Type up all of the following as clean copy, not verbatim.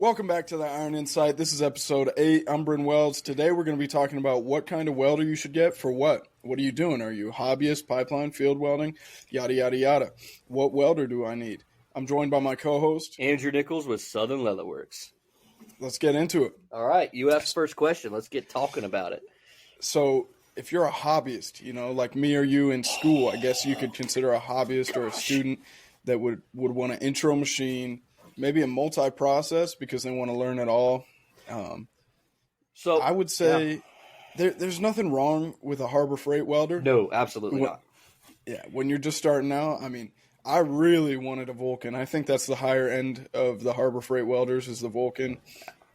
Welcome back to the Iron Insight. This is episode 8. I'm Bryn Wells. Today we're going to be talking about what kind of welder you should get for what. What are you doing? Are you a hobbyist, pipeline, field welding, yada, yada, yada. What welder do I need? I'm joined by my co-host, Andrew Nichols with Southern Leatherworks. Let's get into it. All right, you asked first question. Let's get talking about it. So if you're a hobbyist, like me or you in school, I guess you could consider a hobbyist or a student that would want an intro machine, maybe a multi-process because they want to learn it all. So I would say there's nothing wrong with a Harbor Freight welder. No, absolutely not. Yeah, when you're just starting out, I really wanted a Vulcan. I think that's the higher end of the Harbor Freight welders is the Vulcan.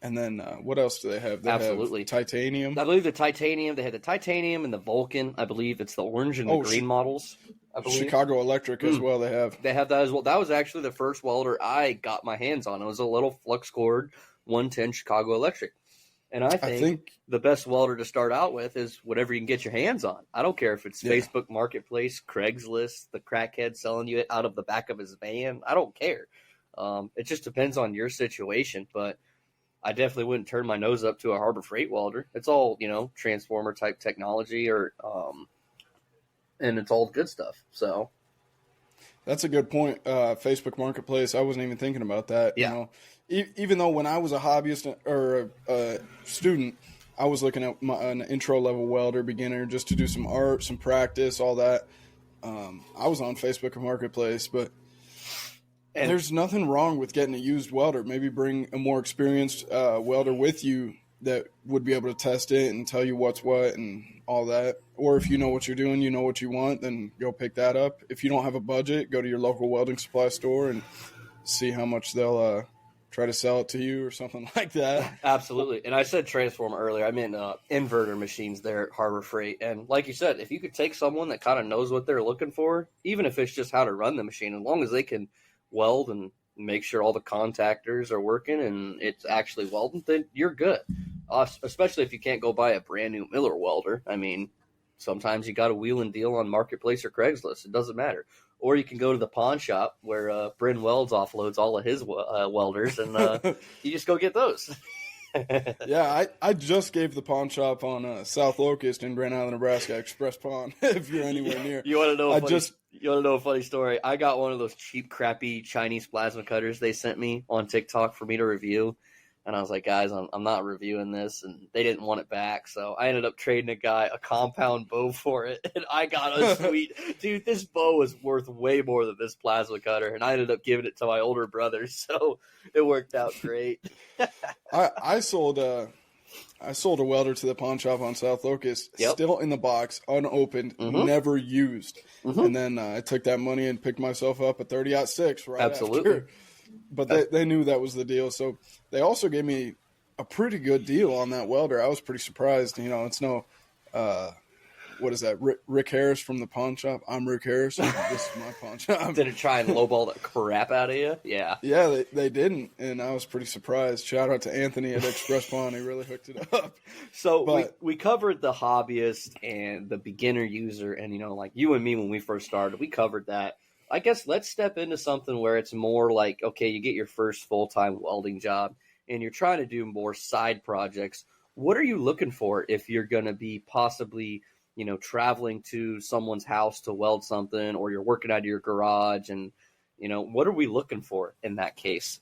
And then what else do they have? They Absolutely. have titanium. I believe the titanium. They had the titanium and the Vulcan. I believe it's the orange and the green models. I believe. Chicago Electric as well. They have that as well. That was actually the first welder I got my hands on. It was a little flux cord 110 Chicago Electric. And I think the best welder to start out with is whatever you can get your hands on. I don't care if it's Facebook Marketplace, Craigslist, the crackhead selling you it out of the back of his van. I don't care. It just depends on your situation. But I definitely wouldn't turn my nose up to a Harbor Freight welder. It's all, transformer type technology and it's all good stuff. So that's a good point. Facebook Marketplace. I wasn't even thinking about that. Yeah. Even though when I was a hobbyist or a student, I was looking at an intro level welder beginner just to do some art, some practice, all that. I was on Facebook Marketplace, but there's nothing wrong with getting a used welder. Maybe bring a more experienced welder with you that would be able to test it and tell you what's what and all that. Or if you know what you're doing, you know what you want, then go pick that up. If you don't have a budget, go to your local welding supply store and see how much they'll try to sell it to you or something like that. Absolutely. And I said transformer earlier. I meant inverter machines there at Harbor Freight. And like you said, if you could take someone that kind of knows what they're looking for, even if it's just how to run the machine, as long as they can weld and make sure all the contactors are working and it's actually welding, then you're good. Especially if you can't go buy a brand new Miller welder. Sometimes you got a wheel and deal on Marketplace or Craigslist. It doesn't matter. Or you can go to the pawn shop where Bryn Welds offloads all of his welders, and you just go get those. Yeah, I just gave the pawn shop on South Locust in Grand Island, Nebraska, Express Pawn. If you're anywhere near, You want to know a funny story? I got one of those cheap, crappy Chinese plasma cutters they sent me on TikTok for me to review. And I was like, guys, I'm not reviewing this. And they didn't want it back. So I ended up trading a guy a compound bow for it. And I got a sweet – dude, this bow is worth way more than this plasma cutter. And I ended up giving it to my older brother. So it worked out great. I sold a welder to the pawn shop on South Locust, still in the box, unopened, never used. And then I took that money and picked myself up a 30-06 right Absolutely. after. But they knew that was the deal. So they also gave me a pretty good deal on that welder. I was pretty surprised. It's no, what is that, Rick Harris from the pawn shop? I'm Rick Harris. This is my pawn shop. Did it try and lowball the crap out of you? Yeah. Yeah, they didn't, and I was pretty surprised. Shout out to Anthony at Express Pawn. He really hooked it up. So we covered the hobbyist and the beginner user, and, like you and me when we first started, we covered that. I guess let's step into something where it's more like, okay, you get your first full-time welding job and you're trying to do more side projects. What are you looking for if you're going to be possibly, traveling to someone's house to weld something, or you're working out of your garage, and, what are we looking for in that case?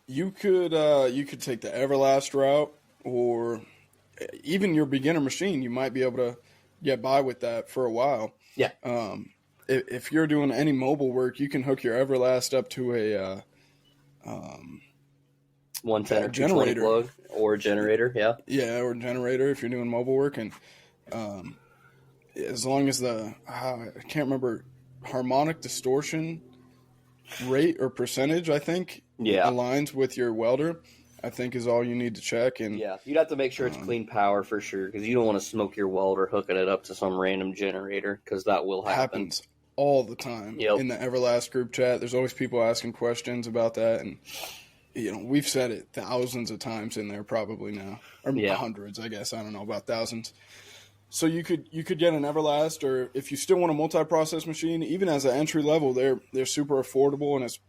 You could take the Everlast route, or even your beginner machine. You might be able to get by with that for a while. Yeah. If you're doing any mobile work, you can hook your Everlast up to a 110 or 220 generator plug or a generator, yeah. Yeah, or a generator if you're doing mobile work. And as long as I can't remember, harmonic distortion rate or percentage, I think, aligns with your welder, I think is all you need to check. And yeah, you'd have to make sure it's clean power for sure, because you don't want to smoke your welder hooking it up to some random generator, because that will happen. Happens all the time in the Everlast group chat. There's always people asking questions about that, and we've said it thousands of times in there probably now, or hundreds, I guess. I don't know about thousands. So you could get an Everlast, or if you still want a multi-process machine, even as an entry level, they're super affordable, and it's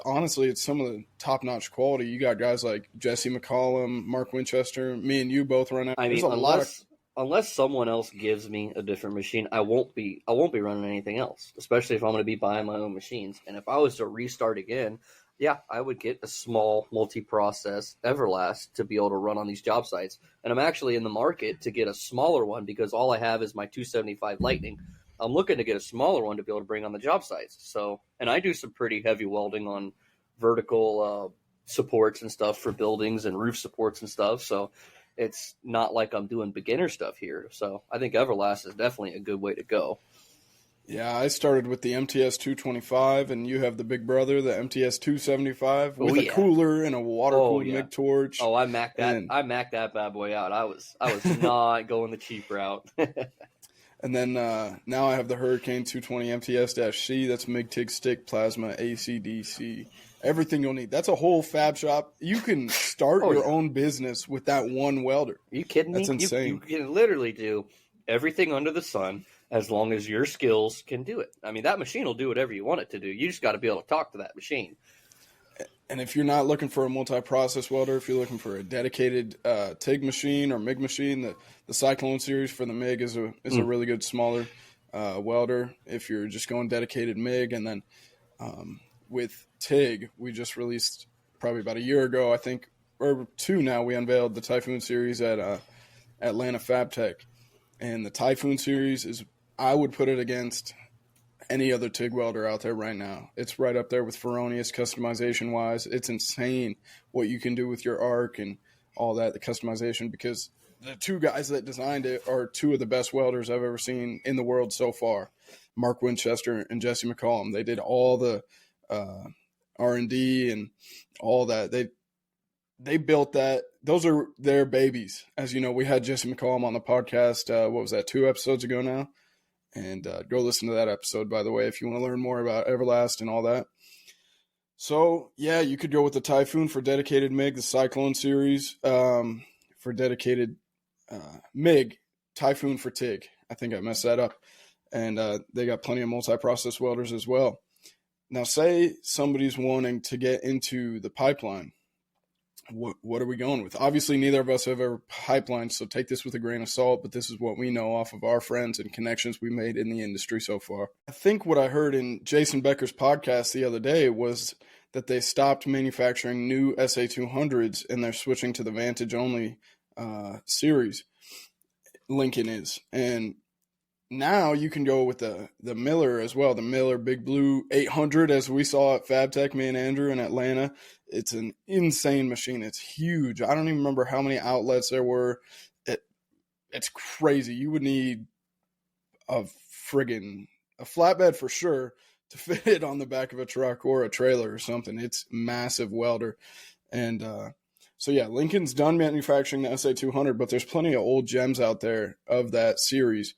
honestly, it's some of the top-notch quality. You got guys like Jesse McCollum, Mark Winchester, me and you both run out. I There's mean, a lot of unless someone else gives me a different machine, I won't be running anything else, especially if I'm going to be buying my own machines. And if I was to restart again, yeah, I would get a small multi-process Everlast to be able to run on these job sites. And I'm actually in the market to get a smaller one because all I have is my 275 Lightning. I'm looking to get a smaller one to be able to bring on the job sites. So, and I do some pretty heavy welding on vertical supports and stuff for buildings and roof supports and stuff. So it's not like I'm doing beginner stuff here. So I think Everlast is definitely a good way to go. Yeah, I started with the MTS 225, and you have the big brother, the MTS 275, with a cooler and a water-cooled MIG torch. Oh, I macked that bad boy out. I was not going the cheap route. And then now I have the Hurricane 220 MTS-C. That's MIG, TIG, stick, plasma, AC/DC. Everything you'll need. That's a whole fab shop. You can start your own business with that one welder. Are you kidding me? That's insane. You can literally do everything under the sun as long as your skills can do it. I mean, that machine will do whatever you want it to do. You just got to be able to talk to that machine. And if you're not looking for a multi-process welder, if you're looking for a dedicated TIG machine or MIG machine, the Cyclone series for the MIG is a really good smaller welder. If you're just going dedicated MIG, and then with TIG, we just released probably about a year ago, I think, or two now, we unveiled the Typhoon series at Atlanta Fab Tech. And the Typhoon series is, I would put it against any other TIG welder out there right now. It's right up there with Feronius customization-wise. It's insane what you can do with your arc and all that, the customization, because the two guys that designed it are two of the best welders I've ever seen in the world so far, Mark Winchester and Jesse McCollum. They did all the R&D and all that. They built that. Those are their babies. As you know, we had Jesse McCollum on the podcast, what was that, 2 episodes ago now? And go listen to that episode, by the way, if you want to learn more about Everlast and all that. So, yeah, you could go with the Typhoon for dedicated MIG, the Cyclone series for dedicated MIG, Typhoon for TIG. I think I messed that up. And they got plenty of multi-process welders as well. Now, say somebody's wanting to get into the pipeline. What are we going with? Obviously, neither of us have ever pipelined, so take this with a grain of salt, but this is what we know off of our friends and connections we made in the industry so far. I think what I heard in Jason Becker's podcast the other day was that they stopped manufacturing new SA200s and they're switching to the Vantage-only series. Lincoln is. And now you can go with the Miller as well, the Miller Big Blue 800, as we saw at FabTech, me and Andrew in Atlanta. It's an insane machine. It's huge. I don't even remember how many outlets there were. It's crazy. You would need a flatbed for sure to fit it on the back of a truck or a trailer or something. It's massive welder. And so, yeah, Lincoln's done manufacturing the SA200, but there's plenty of old gems out there of that series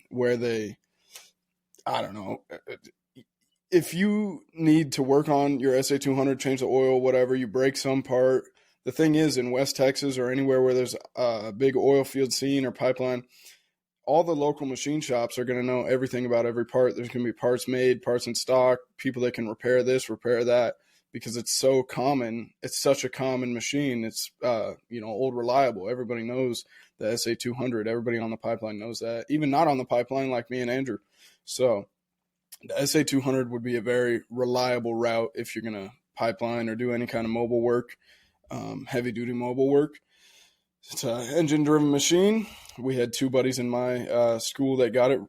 where they, I don't know, if you need to work on your SA200, change the oil, whatever, you break some part. The thing is, in West Texas or anywhere where there's a big oil field scene or pipeline, all the local machine shops are going to know everything about every part. There's going to be parts made, parts in stock, people that can repair this, repair that, because it's so common. It's such a common machine. It's, old, reliable. Everybody knows the SA200. Everybody on the pipeline knows that. Even not on the pipeline like me and Andrew. So the SA200 would be a very reliable route if you're going to pipeline or do any kind of mobile work, heavy-duty mobile work. It's an engine-driven machine. We had 2 buddies in my school that got it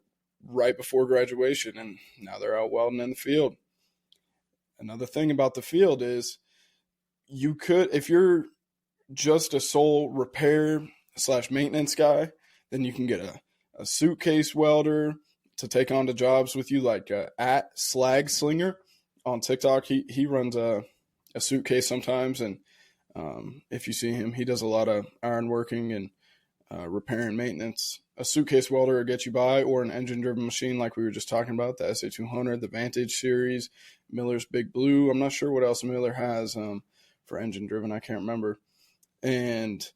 right before graduation, and now they're out welding in the field. Another thing about the field is you could, if you're just a sole repair/maintenance guy, then you can get a suitcase welder to take on to jobs with you, like at Slag Slinger on TikTok. He runs a suitcase sometimes, and if you see him, he does a lot of iron working and repair and maintenance. A suitcase welder will get you by, or an engine-driven machine like we were just talking about, the SA200, the Vantage series, Miller's Big Blue. I'm not sure what else Miller has for engine-driven. I can't remember. And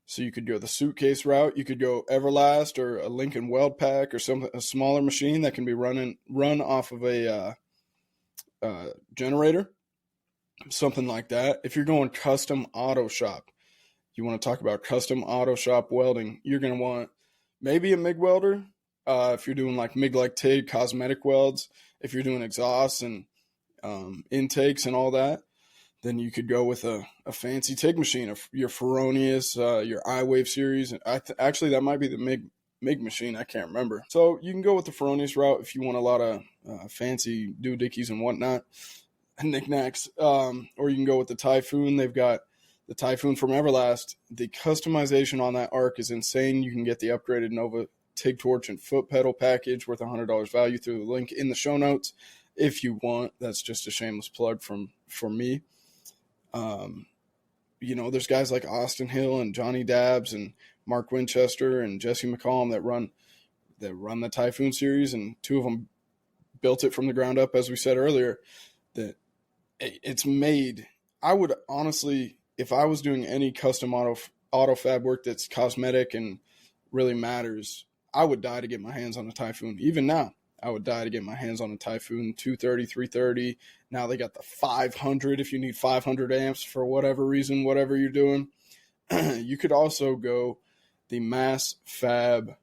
so you could go the suitcase route. You could go Everlast or a Lincoln Weld Pack or a smaller machine that can be run off of a generator. something like that. If you're going custom auto shop, you want to talk about custom auto shop welding, you're going to want maybe a MIG welder. If you're doing like MIG like TIG cosmetic welds, if you're doing exhausts and intakes and all that, then you could go with a fancy TIG machine, your Feronius, your iWave series. Actually, that might be the MIG machine. I can't remember. So you can go with the Feronius route if you want a lot of fancy doohickeys and whatnot, and knickknacks. Or you can go with the Typhoon. They've got the Typhoon from Everlast. The customization on that arc is insane. You can get the upgraded Nova TIG torch and foot pedal package worth $100 value through the link in the show notes if you want. That's just a shameless plug for me. There's guys like Austin Hill and Johnny Dabbs and Mark Winchester and Jesse McCollum that run the Typhoon series, and two of them built it from the ground up, as we said earlier. That it's made. I would honestly, if I was doing any custom auto fab work that's cosmetic and really matters, I would die to get my hands on a Typhoon. Even now, I would die to get my hands on a Typhoon 230, 330. Now they got the 500 if you need 500 amps for whatever reason, whatever you're doing. You could also go the mass fab.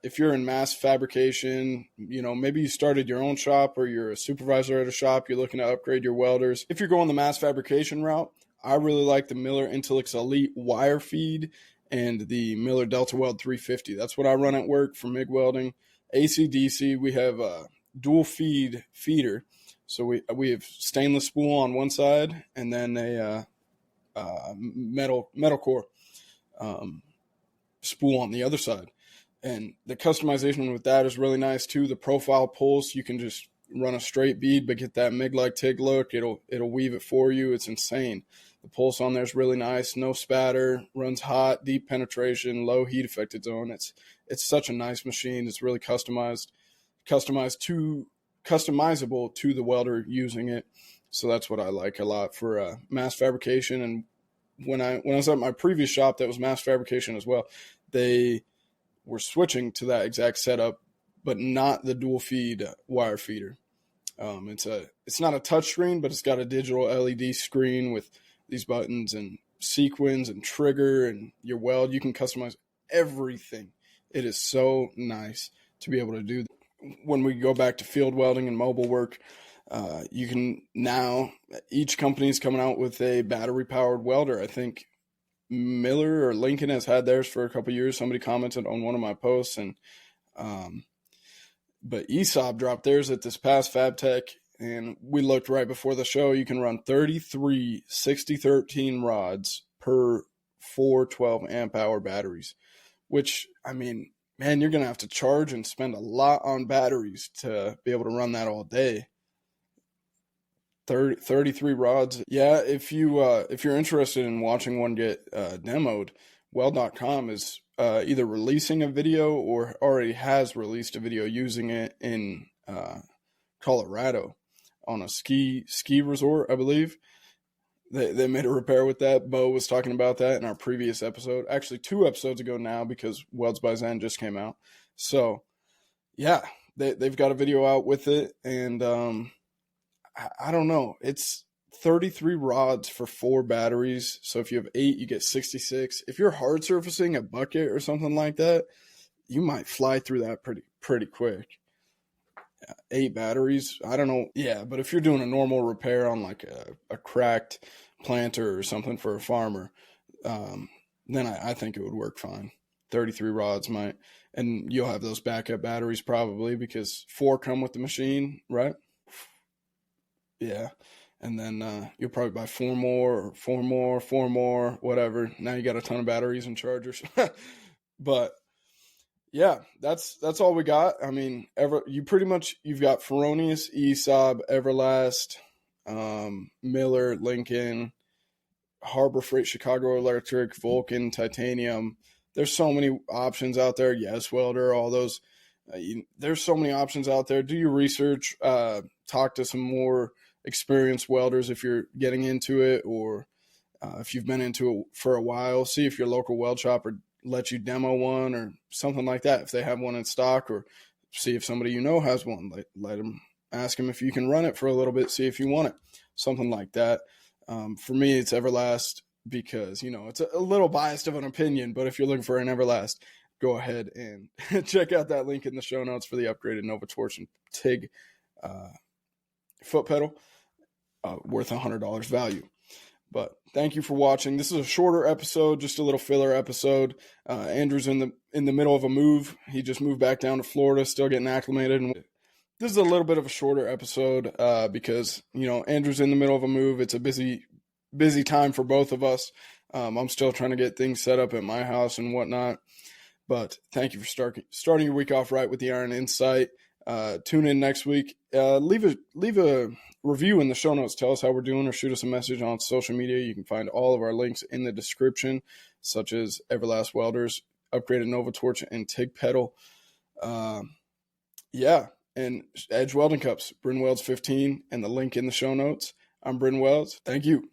If you're in mass fabrication, maybe you started your own shop or you're a supervisor at a shop, you're looking to upgrade your welders. If you're going the mass fabrication route, I really like the Miller Intellix Elite wire feed and the Miller Delta Weld 350. That's what I run at work for MIG welding. AC/DC, we have a dual feeder. So we have stainless spool on one side and then a metal core spool on the other side. And the customization with that is really nice too. The profile pulse, you can just run a straight bead but get that MIG like TIG look. It'll weave it for you. It's insane. The pulse on there is really nice. No spatter, runs hot, deep penetration, low heat affected zone. It's such a nice machine. It's really customizable to the welder using it. So that's what I like a lot for mass fabrication. And when I was at my previous shop that was mass fabrication as well, they were switching to that exact setup, but not the dual feed wire feeder. It's not a touch screen, but it's got a digital LED screen with these buttons and sequins and trigger and your weld. You can customize everything. It is so nice to be able to do that. When we go back to field welding and mobile work, you can now, each company is coming out with a battery powered welder. I think Miller or Lincoln has had theirs for a couple of years. Somebody commented on one of my posts, and but ESOP dropped theirs at this past FabTech, and we looked right before the show. You can run 33 6013 rods per 4 12 amp hour batteries, which, I mean, man, you're going to have to charge and spend a lot on batteries to be able to run that all day. 33 rods. Yeah, if you're interested in watching one get demoed, Weld.com is either releasing a video or already has released a video using it in Colorado on a ski resort, I believe. They made a repair with that. Bo was talking about that in our previous episode. Actually, 2 episodes ago now, because Welds by Zen just came out. So, yeah, they've got a video out with it, and I don't know. It's 33 rods for 4 batteries. So if you have 8, you get 66. If you're hard surfacing a bucket or something like that, you might fly through that pretty quick. 8 batteries, I don't know. Yeah, but if you're doing a normal repair on like a cracked planter or something for a farmer, then I think it would work fine. 33 rods might. And you'll have those backup batteries probably, because 4 come with the machine, right? Yeah. And then you'll probably buy 4 more, whatever. Now you got a ton of batteries and chargers. But yeah, that's all we got. I mean, you've got Feronius, ESOB, Everlast, Miller, Lincoln, Harbor Freight, Chicago Electric, Vulcan, Titanium. There's so many options out there. Yes, Welder, all those. There's so many options out there. Do your research. Talk to some more experienced welders if you're getting into it, or if you've been into it for a while. See if your local weld shop or let you demo one or something like that, if they have one in stock, or see if somebody has one. Let them, ask them if you can run it for a little bit, see if you want it. something like that. For me, it's Everlast because, it's a little biased of an opinion, but if you're looking for an Everlast, go ahead and check out that link in the show notes for the upgraded Nova Torch and TIG foot pedal, worth $100 value. But thank you for watching. This is a shorter episode, just a little filler episode. Andrew's in the middle of a move. He just moved back down to Florida, still getting acclimated. And this is a little bit of a shorter episode because, Andrew's in the middle of a move. It's a busy time for both of us. I'm still trying to get things set up at my house and whatnot. But thank you for starting your week off right with the Iron Insight. Tune in next week. Leave a review in the show notes. Tell us how we're doing, or shoot us a message on social media. You can find all of our links in the description, such as Everlast Welders, upgraded Nova Torch, and TIG pedal. And Edge welding cups, Bryn Welds 15, and the link in the show notes. I'm Bryn Welds. Thank you.